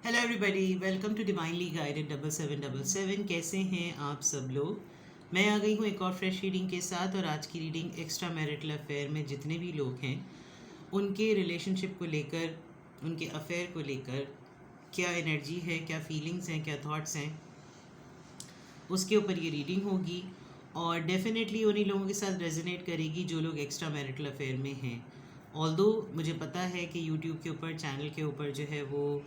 Hello everybody, welcome to divinely guided 7777। कैसे हैं आप सब लोग। मैं आ गई हूँ एक और फ्रेश रीडिंग के साथ। और आज की रीडिंग एक्स्ट्रा मैरिटल अफेयर में जितने भी लोग हैं उनके रिलेशनशिप को लेकर, उनके अफेयर को लेकर क्या एनर्जी है, क्या फीलिंग्स हैं, क्या थॉट्स हैं, उसके ऊपर ये रीडिंग होगी। और डेफिनेटली उन्हीं लोगों के साथ रेजोनेट करेगी जो लोग एक्स्ट्रा मैरिटल अफेयर में हैं। ऑल्दो मुझे पता है कि यूट्यूब के ऊपर, चैनल के ऊपर जो है वो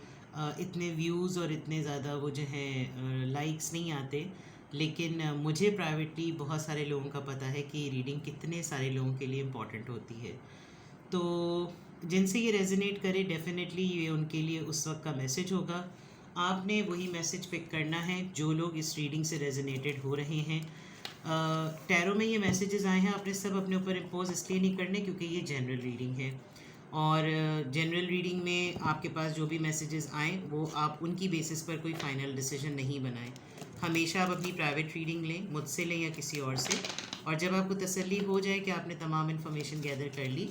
इतने व्यूज़ और इतने ज़्यादा वो जो है लाइक्स नहीं आते, लेकिन मुझे प्राइवेटली बहुत सारे लोगों का पता है कि रीडिंग कितने सारे लोगों के लिए इम्पॉर्टेंट होती है। तो जिनसे ये रेजोनेट करे डेफिनेटली ये उनके लिए उस वक्त का मैसेज होगा। आपने वही मैसेज पिक करना है जो लोग इस रीडिंग से रेजोनेटेड हो रहे हैं। टैरो में ये मैसेजेस आए हैं, आपने सब अपने ऊपर इम्पोज इसलिए नहीं करने क्योंकि ये जनरल रीडिंग है। और जनरल रीडिंग में आपके पास जो भी मैसेजेस आएँ वो आप उनकी बेसिस पर कोई फाइनल डिसीजन नहीं बनाएं। हमेशा आप अपनी प्राइवेट रीडिंग लें, मुझसे लें या किसी और से। और जब आपको तसल्ली हो जाए कि आपने तमाम इन्फॉर्मेशन गैदर कर ली,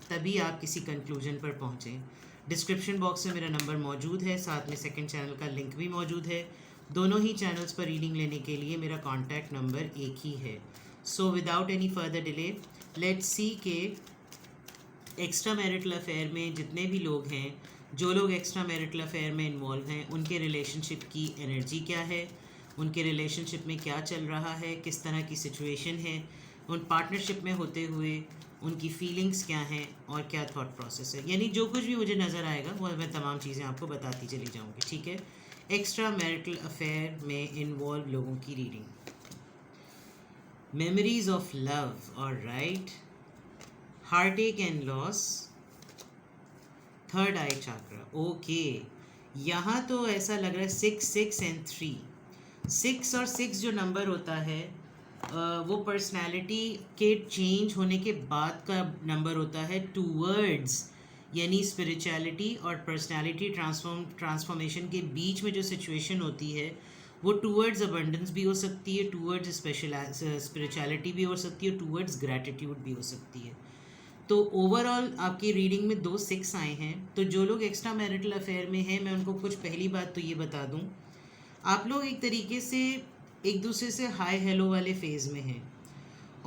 तभी आप किसी कंक्लूजन पर पहुँचें। डिस्क्रिप्शन बॉक्स में मेरा नंबर मौजूद है, साथ में सेकंड चैनल का लिंक भी मौजूद है। दोनों ही चैनल्स पर रीडिंग लेने के लिए मेरा कॉन्टैक्ट नंबर एक ही है। So without any further delay let's see के एक्स्ट्रा मैरिटल अफेयर में जितने भी लोग हैं, जो लोग एक्स्ट्रा मैरिटल अफेयर में इन्वॉल्व हैं, उनके रिलेशनशिप की एनर्जी क्या है, उनके रिलेशनशिप में क्या चल रहा है, किस तरह की सिचुएशन है, उन पार्टनरशिप में होते हुए उनकी फीलिंग्स क्या हैं और क्या थॉट प्रोसेस है। यानी जो कुछ भी मुझे नज़र आएगा वो मैं तमाम चीज़ें आपको बताती चली जाऊँगी, ठीक है। एक्स्ट्रा मैरिटल अफेयर में इन्वॉल्व लोगों की reading. Memories of love, alright. Heartache and loss, third eye chakra, okay. यहाँ तो ऐसा लग रहा है 6, 6 एंड 3। 6 और 6 जो नंबर होता है वो पर्सनैलिटी के चेंज होने के बाद का नंबर होता है टूवर्ड्स, यानी स्पिरिचुअलिटी और पर्सनैलिटी ट्रांसफॉर्मेशन के बीच में जो सिचुएशन होती है वो टूवर्ड्स अबंडेंस भी हो सकती है, टूवर्ड्स स्पिरिचुअलिटी भी हो सकती है, टूवर्ड्स ग्रैटिट्यूड भी हो सकती है। तो ओवरऑल आपकी रीडिंग में 2 6 आए हैं। तो जो लोग एक्स्ट्रा मैरिटल अफेयर में हैं, मैं उनको कुछ पहली बात तो ये बता दूं, आप लोग एक तरीके से एक दूसरे से हाय हेलो वाले फेज़ में हैं।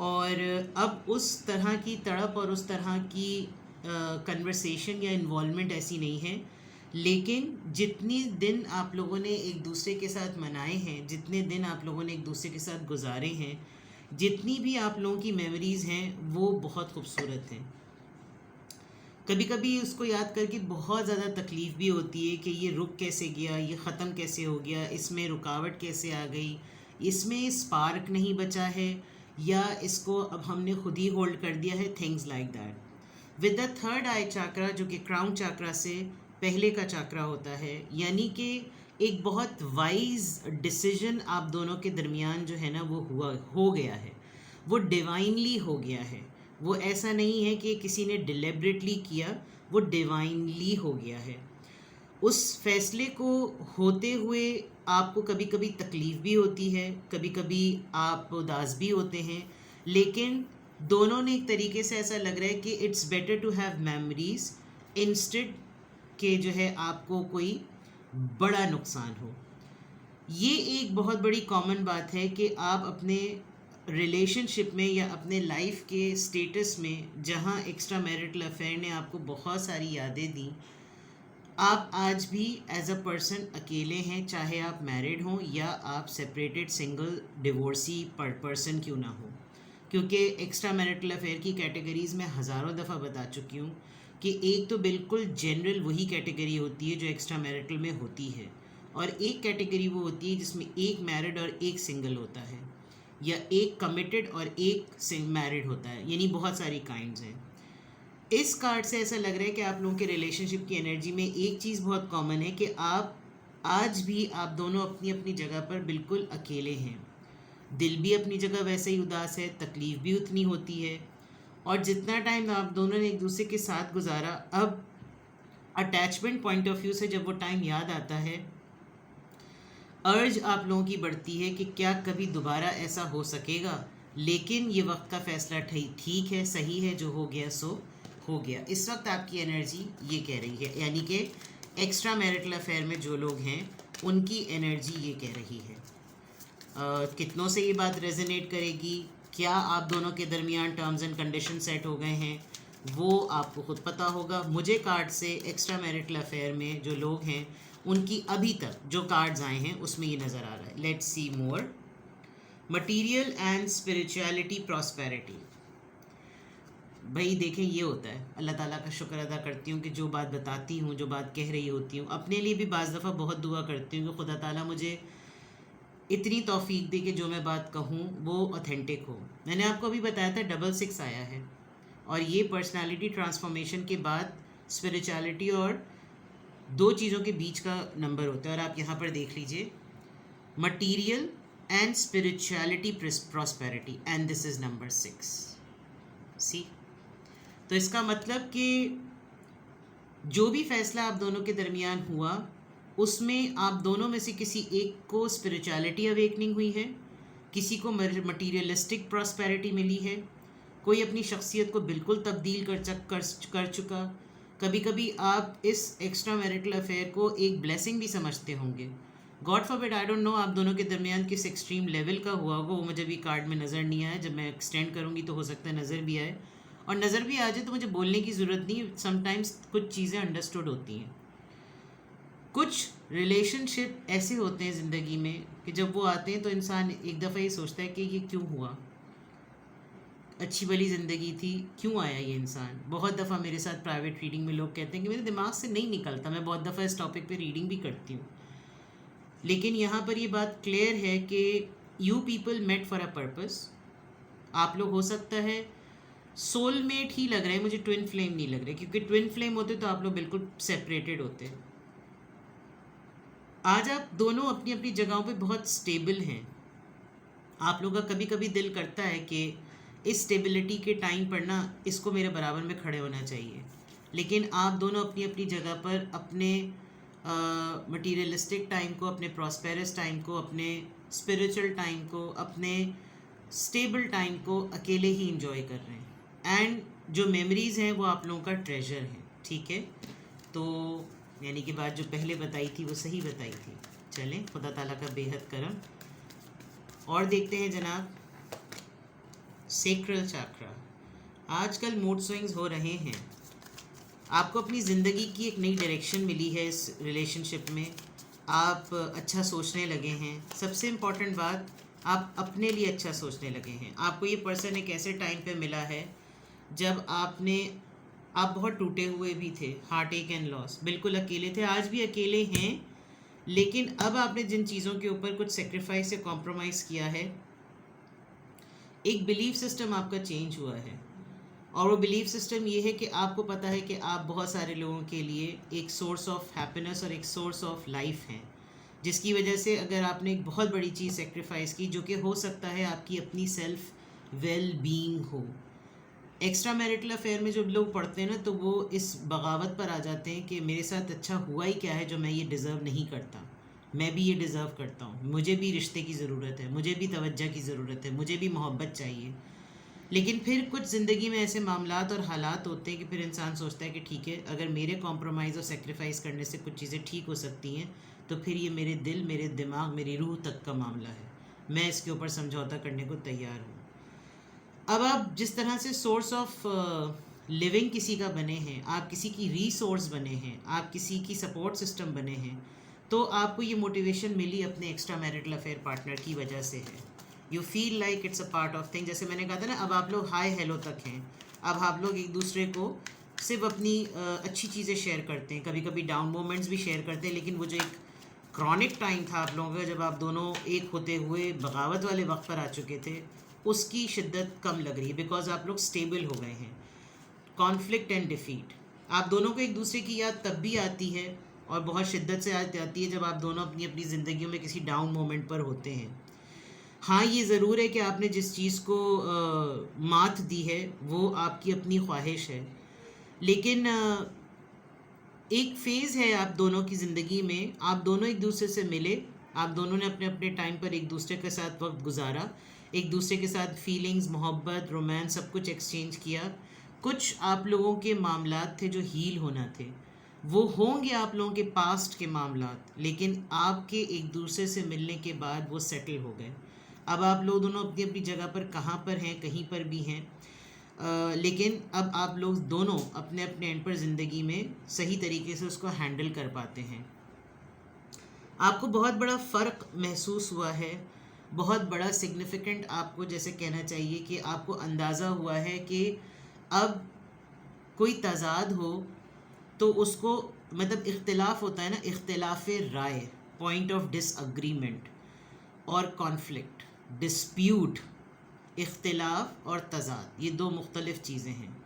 और अब उस तरह की तड़प और उस तरह की कन्वर्सेशन या इन्वॉल्वमेंट ऐसी नहीं है। लेकिन जितनी दिन आप लोगों ने एक दूसरे के साथ मनाए हैं, जितने दिन आप लोगों ने एक दूसरे के साथ गुजारे हैं, जितनी भी आप लोगों की मेमोरीज़ हैं वो बहुत खूबसूरत हैं। कभी कभी उसको याद करके बहुत ज़्यादा तकलीफ़ भी होती है कि ये रुक कैसे गया, ये ख़त्म कैसे हो गया, इसमें रुकावट कैसे आ गई, इसमें स्पार्क नहीं बचा है, या इसको अब हमने खुद ही होल्ड कर दिया है, things like that. With the third eye chakra जो कि क्राउन चाक्रा से पहले का चाक्रा होता है, यानी कि एक बहुत वाइज डिसीजन आप दोनों के दरमियान जो है ना वो हो गया है, वो डिवाइनली हो गया है। वो ऐसा नहीं है कि किसी ने डिलिबरेटली किया, वो डिवाइनली हो गया है। उस फैसले को होते हुए आपको कभी कभी तकलीफ़ भी होती है, कभी कभी आप उदास भी होते हैं, लेकिन दोनों ने एक तरीके से ऐसा लग रहा है कि it's better to have memories instead के जो है आपको कोई बड़ा नुकसान हो। ये एक बहुत बड़ी कॉमन बात है कि आप अपने रिलेशनशिप में या अपने लाइफ के स्टेटस में जहाँ एक्स्ट्रा मैरिटल अफेयर ने आपको बहुत सारी यादें दी, आप आज भी एज अ पर्सन अकेले हैं, चाहे आप मैरिड हों या आप सेपरेटेड सिंगल डिवोर्सी पर्सन क्यों ना हो। क्योंकि एक्स्ट्रा मैरिटल अफेयर की कैटेगरीज़ में हज़ारों दफ़ा बता चुकी हूँ कि एक तो बिल्कुल जनरल वही कैटेगरी होती है जो एक्स्ट्रा मैरिटल में होती है, और एक कैटेगरी वो होती है जिसमें एक मैरिड और एक सिंगल होता है, या एक कमिटेड और एक मैरिड होता है, यानी बहुत सारी काइंड्स हैं। इस कार्ड से ऐसा लग रहा है कि आप लोगों के रिलेशनशिप की एनर्जी में एक चीज़ बहुत कॉमन है कि आप आज भी आप दोनों अपनी अपनी जगह पर बिल्कुल अकेले हैं। दिल भी अपनी जगह वैसे ही उदास है, तकलीफ़ भी उतनी होती है, और जितना टाइम आप दोनों ने एक दूसरे के साथ गुजारा, अब अटैचमेंट पॉइंट ऑफ व्यू से जब वो टाइम याद आता है, अर्ज आप लोगों की बढ़ती है कि क्या कभी दोबारा ऐसा हो सकेगा। लेकिन ये वक्त का फ़ैसला ठीक है, सही है, जो हो गया सो हो गया। इस वक्त आपकी एनर्जी ये कह रही है, यानी कि एक्स्ट्रा मैरिटल अफेयर में जो लोग हैं उनकी एनर्जी ये कह रही है। कितनों से ये बात रेजोनेट करेगी, क्या आप दोनों के दरमियान टर्म्स एंड कंडीशन सेट हो गए हैं, वो आपको खुद पता होगा। मुझे कार्ड से एक्स्ट्रा मैरिटल अफेयर में जो लोग हैं उनकी अभी तक जो कार्ड्स आए हैं उसमें ये नज़र आ रहा है। Let's see more. Material and spirituality prosperity. भाई देखें, ये होता है, अल्लाह ताला का शुक्र अदा करती हूँ कि जो बात बताती हूँ, जो बात कह रही होती हूँ, अपने लिए भी बाज़ दफ़ा बहुत दुआ करती हूँ कि खुदा ताला मुझे इतनी तौफीक दे कि जो मैं बात कहूँ वो ऑथेंटिक हो। मैंने आपको अभी बताया था 66 आया है, और ये पर्सनालिटी ट्रांसफॉर्मेशन के बाद स्पिरिचुअलिटी और दो चीज़ों के बीच का नंबर होता है। और आप यहाँ पर देख लीजिए, material and spirituality prosperity, and this is number 6। सी, तो इसका मतलब कि जो भी फैसला आप दोनों के दरमियान हुआ उसमें आप दोनों में से किसी एक को स्पिरिचुअलिटी अवेकनिंग हुई है, किसी को मटीरियलिस्टिक प्रॉस्पेरिटी मिली है, कोई अपनी शख्सियत को बिल्कुल तब्दील कर चुका। कभी कभी आप इस एक्स्ट्रा मैरिटल अफेयर को एक ब्लेसिंग भी समझते होंगे। God forbid, I don't know आप दोनों के दरमियान किस एक्सट्रीम लेवल का हुआ होगा, वो मुझे भी कार्ड में नज़र नहीं आया। जब मैं एक्सटेंड करूँगी तो हो सकता है नज़र भी आए, और नज़र भी आ जाए तो मुझे बोलने की ज़रूरत नहीं। समटाइम्स कुछ चीज़ें अंडरस्टूड होती हैं। कुछ रिलेशनशिप ऐसे होते हैं ज़िंदगी में कि जब वो आते हैं तो इंसान एक दफ़ा ये सोचता है कि ये क्यों हुआ, अच्छी भली ज़िंदगी थी, क्यों आया ये इंसान। बहुत दफ़ा मेरे साथ प्राइवेट रीडिंग में लोग कहते हैं कि मेरे दिमाग से नहीं निकलता। मैं बहुत दफ़ा इस टॉपिक पे रीडिंग भी करती हूँ, लेकिन यहाँ पर ये बात क्लियर है कि you people met for a purpose. आप लोग हो सकता है सोलमेट ही लग रहे हैं, मुझे ट्विन फ्लेम नहीं लग रहे, क्योंकि ट्विन फ्लेम होते तो आप लोग बिल्कुल सेपरेटेड होते। आज आप दोनों अपनी अपनी जगहों पे बहुत स्टेबल हैं। आप लोगों का कभी कभी दिल करता है कि इस स्टेबिलिटी के टाइम पर ना इसको मेरे बराबर में खड़े होना चाहिए, लेकिन आप दोनों अपनी अपनी जगह पर अपने मटीरियलिस्टिक टाइम को, अपने प्रॉस्पेरस टाइम को, अपने स्पिरिचुअल टाइम को, अपने स्टेबल टाइम को अकेले ही इंजॉय कर रहे हैं। एंड जो मेमोरीज़ हैं वो आप लोगों का ट्रेजर है। ठीक है, तो यानी कि बात जो पहले बताई थी वो सही बताई थी। चलें, खुदा ताला का बेहद करम। और देखते हैं जनाब, सेक्रल चाक्रा। आजकल मूड स्विंग्स हो रहे हैं। आपको अपनी ज़िंदगी की एक नई डायरेक्शन मिली है इस रिलेशनशिप में। आप अच्छा सोचने लगे हैं। सबसे इम्पॉर्टेंट बात, आप अपने लिए अच्छा सोचने लगे हैं। आपको ये पर्सन एक ऐसे टाइम पे मिला है जब आप बहुत टूटे हुए भी थे, हार्ट एक एंड लॉस, बिल्कुल अकेले थे, आज भी अकेले हैं, लेकिन अब आपने जिन चीज़ों के ऊपर कुछ सेक्रीफाइस या कॉम्प्रोमाइज़ किया है, एक बिलीफ सिस्टम आपका चेंज हुआ है। और वो बिलीफ सिस्टम ये है कि आपको पता है कि आप बहुत सारे लोगों के लिए एक सोर्स ऑफ हैप्पीनेस और एक सोर्स ऑफ लाइफ हैं, जिसकी वजह से अगर आपने एक बहुत बड़ी चीज़ सेक्रीफाइस की, जो कि हो सकता है आपकी अपनी सेल्फ वेल बीइंग हो। एक्स्ट्रा मैरिटल अफेयर में जब लोग पढ़ते हैं ना, तो वो इस बगावत पर आ जाते हैं कि मेरे साथ अच्छा हुआ ही क्या है जो मैं ये डिज़र्व नहीं करता। मैं भी ये डिज़र्व करता हूँ, मुझे भी रिश्ते की ज़रूरत है, मुझे भी तवज्जो की ज़रूरत है, मुझे भी मोहब्बत चाहिए। लेकिन फिर कुछ ज़िंदगी में ऐसे मामलात और हालात होते हैं कि फिर इंसान सोचता है कि ठीक है, अगर मेरे कॉम्प्रोमाइज़ और सेक्रीफाइस करने से कुछ चीज़ें ठीक हो सकती हैं, तो फिर ये मेरे दिल, मेरे दिमाग, मेरी रूह तक का मामला है। मैं इसके ऊपर समझौता करने को तैयार हूँ। अब आप जिस तरह से सोर्स ऑफ लिविंग किसी का बने हैं, आप किसी की रिसोर्स बने हैं, आप किसी की सपोर्ट सिस्टम बने हैं, तो आपको ये मोटिवेशन मिली अपने एक्स्ट्रा मैरिटल अफेयर पार्टनर की वजह से है। You feel like it's a part of thing. जैसे मैंने कहा था ना, अब आप लोग हाय हेलो तक हैं। अब आप लोग एक दूसरे को सिर्फ अपनी अच्छी चीज़ें शेयर करते हैं, कभी कभी डाउन मोमेंट्स भी शेयर करते हैं, लेकिन वो जो एक क्रॉनिक टाइम था आप लोगों का, जब आप दोनों एक होते हुए बगावत वाले वक्त पर आ चुके थे, उसकी शिद्दत कम लग रही है, बिकॉज आप लोग स्टेबल हो गए हैं। कॉन्फ्लिक्ट एंड डिफीट, आप दोनों को एक दूसरे की याद तब भी आती है और बहुत शिद्दत से आती है जब आप दोनों अपनी अपनी ज़िंदगियों में किसी डाउन मोमेंट पर होते हैं। हाँ, ये ज़रूर है कि आपने जिस चीज़ को मात दी है वो आपकी अपनी ख्वाहिश है, लेकिन एक फ़ेज़ है आप दोनों की ज़िंदगी में। आप दोनों एक दूसरे से मिले, आप दोनों ने अपने अपने टाइम पर एक दूसरे के साथ वक्त गुजारा, एक दूसरे के साथ फीलिंग्स, मोहब्बत, रोमांस सब कुछ एक्सचेंज किया। कुछ आप लोगों के मामलात थे जो हील होना थे, वो होंगे आप लोगों के पास्ट के मामलात, लेकिन आपके एक दूसरे से मिलने के बाद वो सेटल हो गए। अब आप लोग दोनों अपनी अपनी जगह पर कहाँ पर हैं, कहीं पर भी हैं, लेकिन अब आप लोग दोनों अपने अपने एंड पर ज़िंदगी में सही तरीके से उसको हैंडल कर पाते हैं। आपको बहुत बड़ा फ़र्क महसूस हुआ है, बहुत बड़ा सिग्निफिकेंट, आपको जैसे कहना चाहिए कि आपको अंदाज़ा हुआ है कि अब कोई तज़ाद हो तो उसको, मतलब इख्तिलाफ होता है ना, इख्तिलाफ राय, पॉइंट ऑफ डिसअग्रीमेंट और कॉन्फ्लिक्ट, डिस्प्यूट, इख्तिलाफ और तज़ाद, ये दो मुख्तलिफ़ चीज़ें हैं।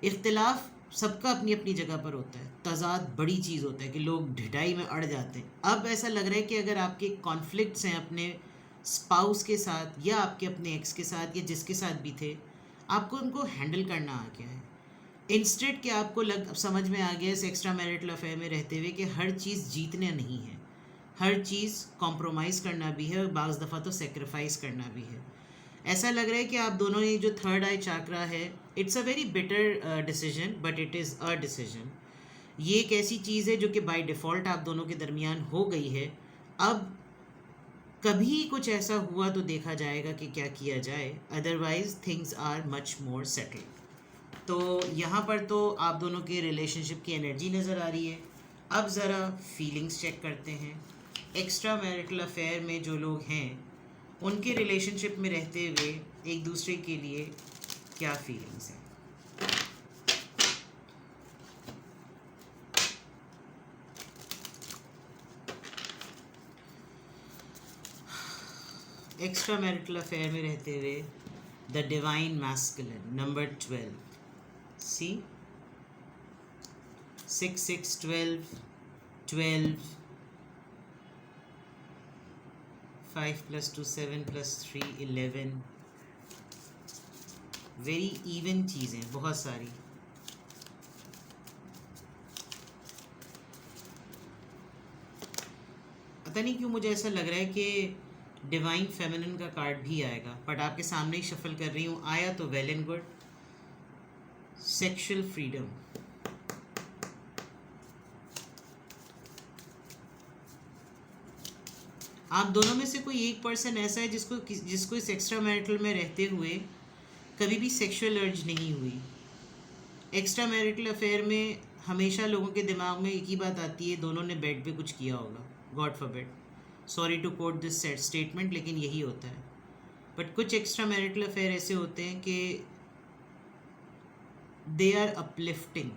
इख्तिलाफ सबका अपनी अपनी जगह पर होता है, तज़ाद बड़ी चीज़ होता है कि लोग ढिठाई में अड़ जाते हैं। अब ऐसा लग रहा है कि अगर आपके कॉन्फ्लिक्ट्स हैं अपने स्पाउस के साथ या आपके अपने एक्स के साथ या जिसके साथ भी थे, आपको उनको हैंडल करना आ गया है। इंस्टेड कि आपको अब समझ में आ गया इस एक्स्ट्रा मैरिटल अफेयर में रहते हुए कि हर चीज़ जीतना नहीं है, हर चीज़ कॉम्प्रोमाइज़ करना भी है और बाज़ दफ़ा तो सेक्रीफाइस करना भी है। ऐसा लग रहा है कि आप दोनों ने जो थर्ड आई चाकरा है, it's a very bitter decision, but it is a decision. ये एक ऐसी चीज़ है जो कि बाय डिफ़ॉल्ट आप दोनों के दरमियान हो गई है। अब कभी कुछ ऐसा हुआ तो देखा जाएगा कि क्या किया जाए, otherwise things are much more settled. तो यहाँ पर तो आप दोनों के रिलेशनशिप की एनर्जी नज़र आ रही है। अब ज़रा फीलिंग्स चेक करते हैं। एक्स्ट्रा मैरिटल अफेयर में जो लोग हैं उनके रिलेशनशिप में रहते हुए एक दूसरे के लिए क्या फीलिंग्स हैं। एक्स्ट्रा मैरिटल अफेयर में रहते हुए the divine masculine, number 12, C 6 6 12 12, 5 + 2 7 + 3 11, very even चीज़ें बहुत सारी। पता नहीं क्यों मुझे ऐसा लग रहा है कि डिवाइन फेमिनिन का कार्ड भी आएगा, बट आपके सामने ही शफल कर रही हूँ। आया तो well and good. Sexual freedom, आप दोनों में से कोई एक पर्सन ऐसा है जिसको इस एक्स्ट्रा मैरिटल में रहते हुए कभी भी सेक्सुअल अर्ज नहीं हुई। एक्स्ट्रा मैरिटल अफेयर में हमेशा लोगों के दिमाग में एक ही बात आती है, दोनों ने बेड पे कुछ किया होगा। God forbid, sorry to quote this statement, लेकिन यही होता है। बट कुछ एक्स्ट्रा मैरिटल अफेयर ऐसे होते हैं कि दे आर अपलिफ्टिंग।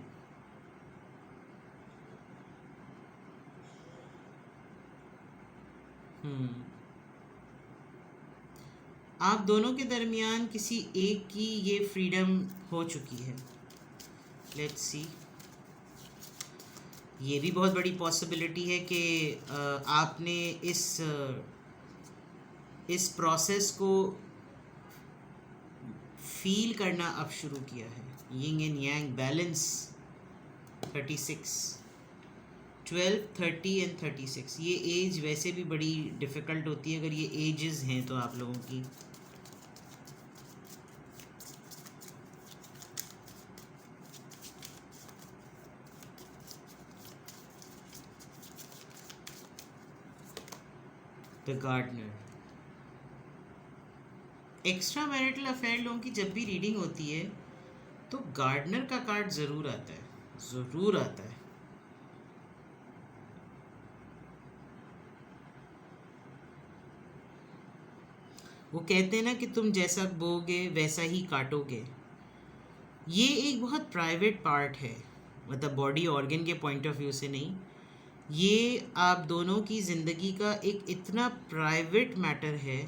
आप दोनों के दरमियान किसी एक की ये फ्रीडम हो चुकी है। लेट्स सी, ये भी बहुत बड़ी पॉसिबिलिटी है कि आपने इस प्रोसेस को फील करना अब शुरू किया है। Yin and yang balance, 36, 12, 30 and 36। ये एज वैसे भी बड़ी डिफ़िकल्ट होती है अगर ये एजेस हैं तो आप लोगों की। The gardener, extra marital affair लोगों की जब भी रीडिंग होती है तो गार्डनर का कार्ड ज़रूर आता है, ज़रूर आता है। वो कहते हैं ना कि तुम जैसा बोगे वैसा ही काटोगे। ये एक बहुत प्राइवेट पार्ट है, मतलब बॉडी ऑर्गन के पॉइंट ऑफ व्यू से नहीं, ये आप दोनों की ज़िंदगी का एक इतना प्राइवेट मैटर है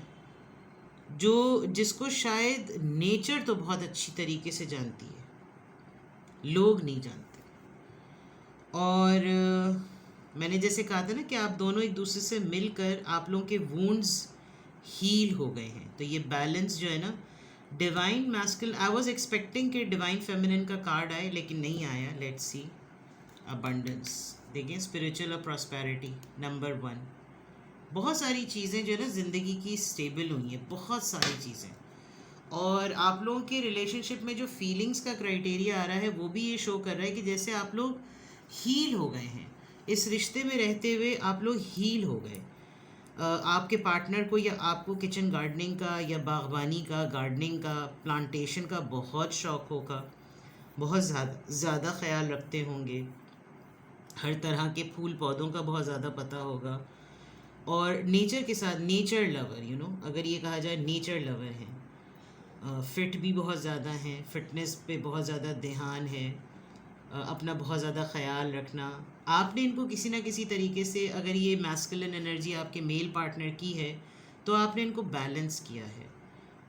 जो जिसको शायद नेचर तो बहुत अच्छी तरीके से जानती है, लोग नहीं जानते। और मैंने जैसे कहा था ना कि आप दोनों एक दूसरे से मिलकर आप लोगों के वूंड्स हील हो गए हैं। तो ये बैलेंस जो है ना, divine masculine, I was expecting कि डिवाइन फेमिनिन का कार्ड आए लेकिन नहीं आया। लेट्स सी, अबंडेंस, देखिए स्पिरिचुअल और प्रॉस्पेरिटी, नंबर 1। बहुत सारी चीज़ें जो है ना ज़िंदगी की स्टेबल हुई हैं, बहुत सारी चीज़ें। और आप लोगों के रिलेशनशिप में जो फीलिंग्स का क्राइटेरिया आ रहा है वो भी ये शो कर रहा है कि जैसे आप लोग हील हो गए हैं। इस रिश्ते में रहते हुए आप लोग हील हो गए। आपके पार्टनर को या आपको किचन गार्डनिंग का या बागवानी का, गार्डनिंग का, प्लांटेशन का बहुत शौक़ होगा, बहुत ज़्यादा ख्याल रखते होंगे, हर तरह के फूल पौधों का बहुत ज़्यादा पता होगा, और नेचर के साथ नेचर लवर, अगर ये कहा जाए नेचर लवर हैं। फिट भी बहुत ज़्यादा हैं, फिटनेस पे बहुत ज़्यादा ध्यान है, अपना बहुत ज़्यादा ख्याल रखना। आपने इनको किसी ना किसी तरीके से, अगर ये मैस्कुलिन एनर्जी आपके मेल पार्टनर की है तो आपने इनको बैलेंस किया है।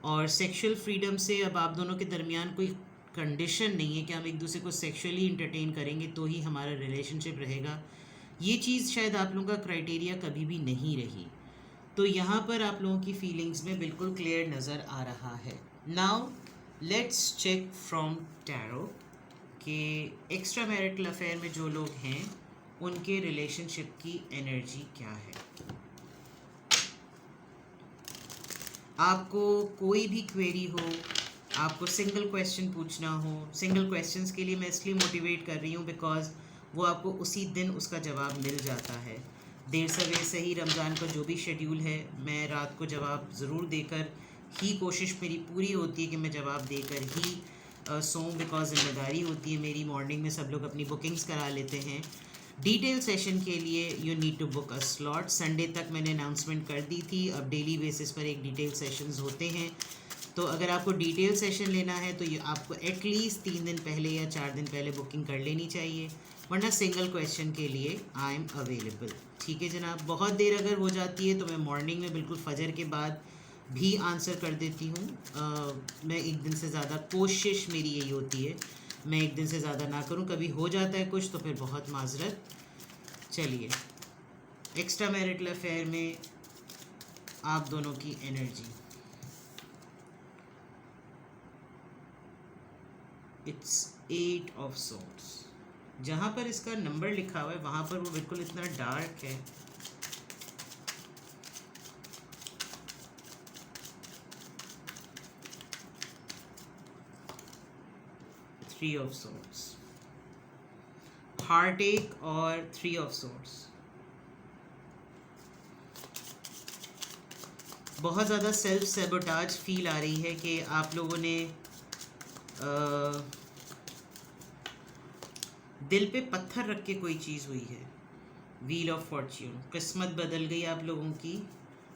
और सेक्सुअल फ्रीडम से अब आप दोनों के दरमियान कोई कंडीशन नहीं है कि हम एक दूसरे को सेक्सुअली इंटरटेन करेंगे तो ही हमारा रिलेशनशिप रहेगा। ये चीज़ शायद आप लोगों का क्राइटेरिया कभी भी नहीं रही। तो यहाँ पर आप लोगों की फीलिंग्स में बिल्कुल क्लियर नज़र आ रहा है। Now let's check from tarot कि एक्स्ट्रा मैरिटल अफेयर में जो लोग हैं उनके रिलेशनशिप की एनर्जी क्या है। आपको कोई भी क्वेरी हो, आपको सिंगल क्वेश्चन पूछना हो, सिंगल क्वेश्चंस के लिए मैं इसलिए मोटिवेट कर रही हूँ बिकॉज़ वो आपको उसी दिन उसका जवाब मिल जाता है। देर सवेर से ही रमज़ान का जो भी शेड्यूल है, मैं रात को जवाब ज़रूर देकर ही, कोशिश मेरी पूरी होती है कि मैं जवाब देकर ही सोऊं, बिकॉज़ जिम्मेदारी होती है मेरी। मॉर्निंग में सब लोग अपनी बुकिंग्स करा लेते हैं। डिटेल सेशन के लिए you need to book a slot. Sunday तक मैंने अनाउंसमेंट कर दी थी, अब डेली बेसिस पर एक डिटेल सेशंस होते हैं। तो अगर आपको डिटेल सेशन लेना है तो ये आपको एटलीस्ट 3 दिन पहले या 4 दिन पहले बुकिंग कर लेनी चाहिए, वरना सिंगल क्वेश्चन के लिए आई एम अवेलेबल। ठीक है जनाब। बहुत देर अगर हो जाती है तो मैं मॉर्निंग में बिल्कुल फजर के बाद भी आंसर कर देती हूँ। मैं एक दिन से ज़्यादा, कोशिश मेरी यही होती है मैं एक दिन से ज़्यादा ना करूँ। कभी हो जाता है कुछ तो फिर बहुत माजरत। चलिए, एक्स्ट्रा मैरिटल अफेयर में आप दोनों की एनर्जी, इट्स 8 ऑफ सॉर्ड्स। जहाँ पर इसका नंबर लिखा हुआ है वहाँ पर वो बिल्कुल इतना डार्क है। थ्री ऑफ सॉर्ड्स, हार्ट एक और 3 ऑफ सॉर्ड्स। बहुत ज़्यादा सेल्फ सैबोटाज फील आ रही है कि आप लोगों ने दिल पे पत्थर रख के कोई चीज़ हुई है। व्हील ऑफ फॉर्च्यून, किस्मत बदल गई आप लोगों की,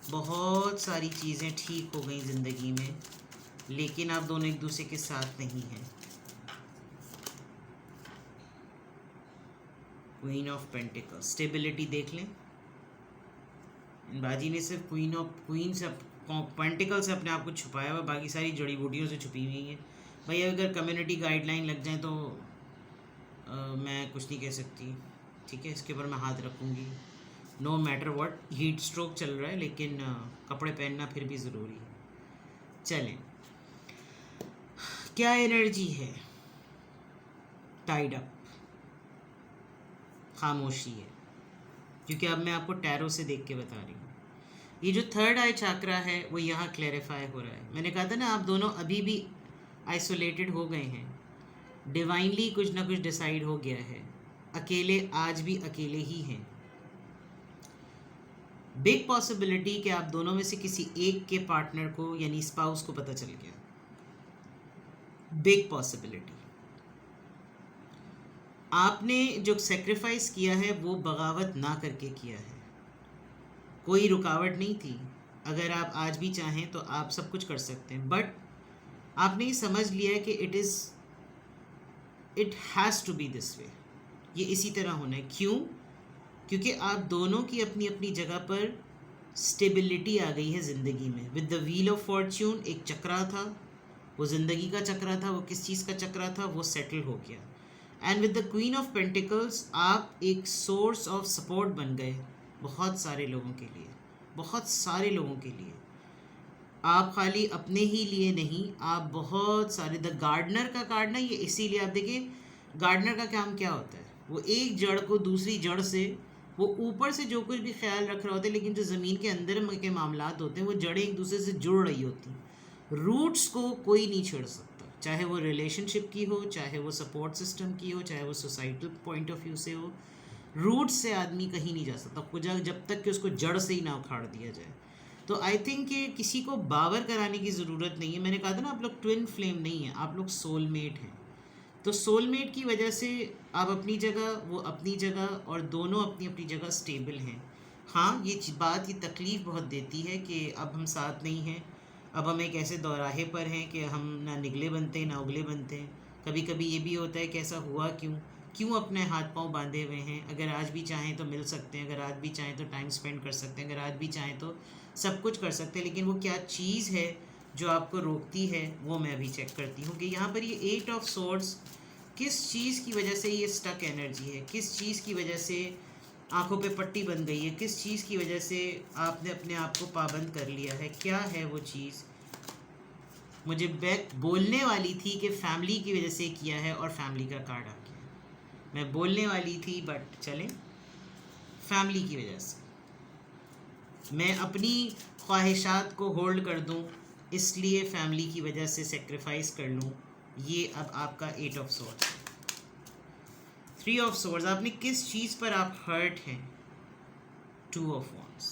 बहुत सारी चीज़ें ठीक हो गई ज़िंदगी में, लेकिन आप दोनों एक दूसरे के साथ नहीं हैं। क्वीन ऑफ पेंटिकल्स, स्टेबिलिटी देख लें। बाजी ने सिर्फ क्वीन से, पेंटिकल से अपने आप को छुपाया हुआ, बाकी सारी जड़ी बूटियों से छुपी हुई है। भाई अगर कम्युनिटी गाइडलाइन लग जाए तो मैं कुछ नहीं कह सकती। ठीक है, इसके ऊपर मैं हाथ रखूँगी no matter what. Heat stroke चल रहा है लेकिन कपड़े पहनना फिर भी ज़रूरी है। चलें, क्या एनर्जी है? टाइड अप, खामोशी है, क्योंकि अब मैं आपको टैरो से देख के बता रही हूँ। ये जो थर्ड आई चाक्रा है वो यहाँ क्लैरिफाई हो रहा है। मैंने कहा था ना, आप दोनों अभी भी आइसोलेटेड हो गए हैं, डिवाइनली कुछ ना कुछ डिसाइड हो गया है। अकेले आज भी अकेले ही हैं। बिग पॉसिबिलिटी कि आप दोनों में से किसी एक के पार्टनर को यानी स्पाउस को पता चल गया। Big possibility. आपने जो सेक्रीफाइस किया है वो बगावत ना करके किया है, कोई रुकावट नहीं थी। अगर आप आज भी चाहें तो आप सब कुछ कर सकते हैं, बट आपने ये समझ लिया है कि it has to be this way, ये इसी तरह होना है। क्यों? क्योंकि आप दोनों की अपनी अपनी जगह पर स्टेबिलिटी आ गई है ज़िंदगी में। With the wheel of Fortune एक चक्रा था, वो ज़िंदगी का चक्रा था, वो किस चीज़ का चक्रा था, वो सेटल हो गया। And with the queen of pentacles आप एक सोर्स ऑफ सपोर्ट बन गए बहुत सारे लोगों के लिए, बहुत सारे लोगों के लिए। आप खाली अपने ही लिए नहीं, आप बहुत सारे, द गार्डनर का कार्ड ना, ये इसीलिए आप देखिए गार्डनर का काम क्या होता है, वो एक जड़ को दूसरी जड़ से, वो ऊपर से जो कुछ भी ख्याल रख रहा होता है, लेकिन जो ज़मीन के अंदर के मामलात होते हैं वो जड़ें एक दूसरे से जुड़ रही होती हैं। रूट्स को कोई नहीं छेड़ सकता। चाहे वो रिलेशनशिप की हो, चाहे वो सपोर्ट सिस्टम की हो, चाहे वो सोसाइटल पॉइंट ऑफ व्यू से हो। रूट से आदमी कहीं नहीं जा सकता जब तक कि उसको जड़ से ही ना उखाड़ दिया जाए। तो आई थिंक कि किसी को बावर कराने की ज़रूरत नहीं है। मैंने कहा था ना, आप लोग ट्विन फ्लेम नहीं हैं, आप लोग सोलमेट हैं। तो सोलमेट की वजह से आप अपनी जगह, वो अपनी जगह, और दोनों अपनी अपनी जगह स्टेबल हैं। हाँ, ये बात, ये तकलीफ़ बहुत देती है कि अब हम साथ नहीं हैं, अब हम एक ऐसे दौराहे पर हैं कि हम ना निगले बनते हैं ना उगले बनते हैं। कभी कभी ये भी होता है कि ऐसा हुआ क्यों अपने हाथ पांव बांधे हुए हैं। अगर आज भी चाहें तो मिल सकते हैं, अगर आज भी चाहें तो टाइम स्पेंड कर सकते हैं, अगर आज भी चाहें तो सब कुछ कर सकते हैं, लेकिन वो क्या चीज़ है जो आपको रोकती है, वो मैं अभी चेक करती हूँ कि यहाँ पर ये 8 ऑफ सोर्ड्स किस चीज़ की वजह से ये स्टक एनर्जी है, किस चीज़ की वजह से आंखों पे पट्टी बन गई है, किस चीज़ की वजह से आपने अपने आप को पाबंद कर लिया है, क्या है वो चीज़। मुझे बैक बोलने वाली थी कि फैमिली की वजह से किया है, और फैमिली का कार्ड आ गया। मैं बोलने वाली थी, बट चलें, फैमिली की वजह से मैं अपनी ख्वाहिशात को होल्ड कर दूं, इसलिए फैमिली की वजह से सेक्रीफाइस कर लूं। ये अब आपका 8 ऑफ सोर्ड्स, 3 ऑफ सोर्ड्स, आपने किस चीज़ पर आप हर्ट हैं, 2 ऑफ वॉन्ड्स।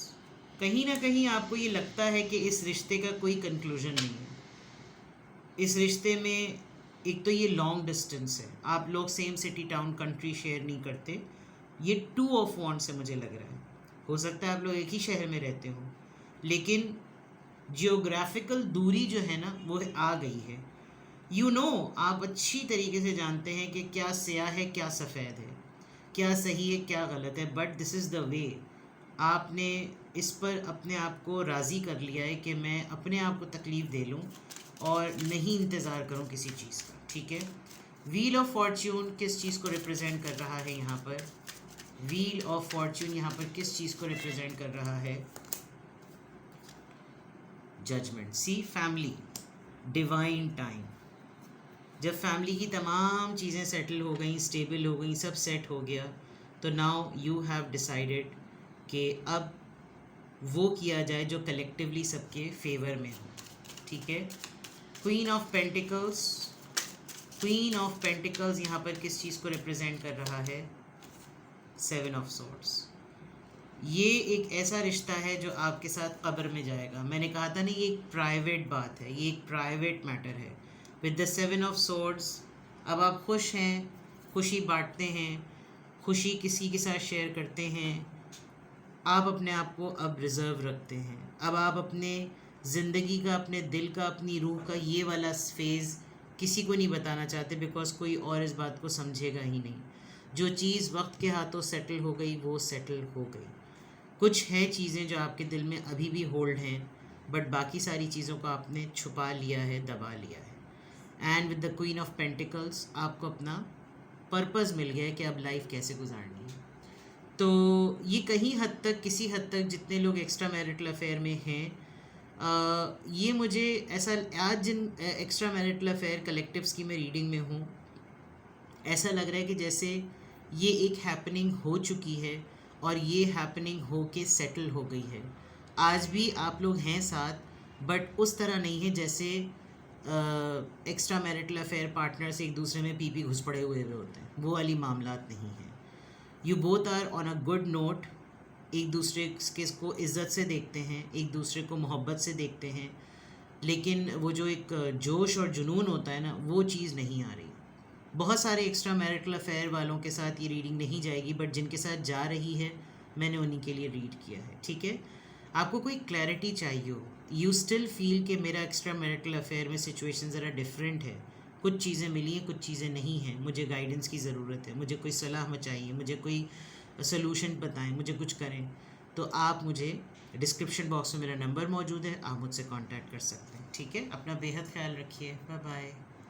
कहीं ना कहीं आपको ये लगता है कि इस रिश्ते का कोई कंक्लूजन नहीं है। इस रिश्ते में एक तो ये लॉन्ग डिस्टेंस है, आप लोग same city town country share नहीं करते। ये 2 ऑफ वॉन्ड्स से मुझे लग रहा है। हो सकता है आप लोग एक ही शहर में रहते हो, लेकिन जियोग्राफिकल दूरी जो है ना, वो आ गई है। आप अच्छी तरीके से जानते हैं कि क्या स्याह है क्या सफ़ेद है, क्या सही है क्या गलत है, but this is the way. आपने इस पर अपने आप को राज़ी कर लिया है कि मैं अपने आप को तकलीफ़ दे लूँ और नहीं इंतज़ार करूँ किसी चीज़ का, ठीक है। व्हील ऑफ फॉर्च्यून किस चीज़ को रिप्रेजेंट कर रहा है यहाँ पर? व्हील ऑफ फॉर्च्यून यहाँ पर किस चीज़ को रिप्रेजेंट कर रहा है? जजमेंट। सी, फैमिली, डिवाइन टाइम। जब फैमिली की तमाम चीज़ें सेटल हो गई, स्टेबल हो गई, सब सेट हो गया, तो नाउ यू हैव डिसाइडेड कि अब वो किया जाए जो कलेक्टिवली सबके फेवर में हो, ठीक है। Queen of pentacles, queen of pentacles यहाँ पर किस चीज़ को रिप्रेजेंट कर रहा है? 7 ऑफ सोर्ड्स। ये एक ऐसा रिश्ता है जो आपके साथ कब्र में जाएगा। मैंने कहा था ना, ये एक प्राइवेट बात है, ये एक प्राइवेट मैटर है। विद द 7 ऑफ सोर्ड्स अब आप खुश हैं, खुशी बांटते हैं, खुशी किसी के साथ शेयर करते हैं। आप अपने आप को अब रिज़र्व रखते हैं। अब आप अपने ज़िंदगी का, अपने दिल का, अपनी रूह का ये वाला फेज़ किसी को नहीं बताना चाहते, बिकॉज़ कोई और इस बात को समझेगा ही नहीं। जो चीज़ वक्त के हाथों सेटल हो गई, वो सेटल हो गई। कुछ है चीज़ें जो आपके दिल में अभी भी होल्ड हैं, बट बाकी सारी चीज़ों को आपने छुपा लिया है, दबा लिया है। And with the queen of pentacles आपको अपना पर्पस मिल गया है कि अब लाइफ कैसे गुजारनी है। तो ये कहीं हद तक, किसी हद तक, जितने लोग एक्स्ट्रा मैरिटल अफेयर में हैं, ये मुझे ऐसा, आज जिन एक्स्ट्रा मैरिटल अफेयर कलेक्टिव्स की मैं रीडिंग में हूँ, ऐसा लग रहा है कि जैसे ये एक हैपनिंग हो चुकी है और ये हैपनिंग हो के सेटल हो गई है। आज भी आप लोग हैं साथ, बट उस तरह नहीं है जैसे एक्स्ट्रा मैरिटल अफेयर पार्टनर्स एक दूसरे में पी घुस पड़े हुए होते हैं, वो वाली मामलात नहीं है। You both are on a good note, एक दूसरे को इज़्ज़त से देखते हैं, एक दूसरे को मोहब्बत से देखते हैं, लेकिन वो जो एक जोश और जुनून होता है ना, वो चीज़ नहीं आ रही। बहुत सारे एक्स्ट्रा मैरिटल अफेयर वालों के साथ ये रीडिंग नहीं जाएगी, बट जिनके साथ जा रही है मैंने उन्हीं के लिए रीड किया है, ठीक है। आपको कोई क्लैरिटी चाहिए हो, यू स्टिल फील कि मेरा एक्स्ट्रा मैरिटल अफेयर में सिचुएशन ज़रा डिफरेंट है, कुछ चीज़ें मिली हैं, कुछ चीज़ें नहीं हैं, मुझे गाइडेंस की ज़रूरत है, मुझे कोई सलाह चाहिए, मुझे कोई सलूशन बताएं, मुझे कुछ करें, तो आप मुझे, डिस्क्रिप्शन बॉक्स में मेरा नंबर मौजूद है, आप मुझसे कांटेक्ट कर सकते हैं, ठीक है। अपना बेहद ख्याल रखिए, बाय बाय।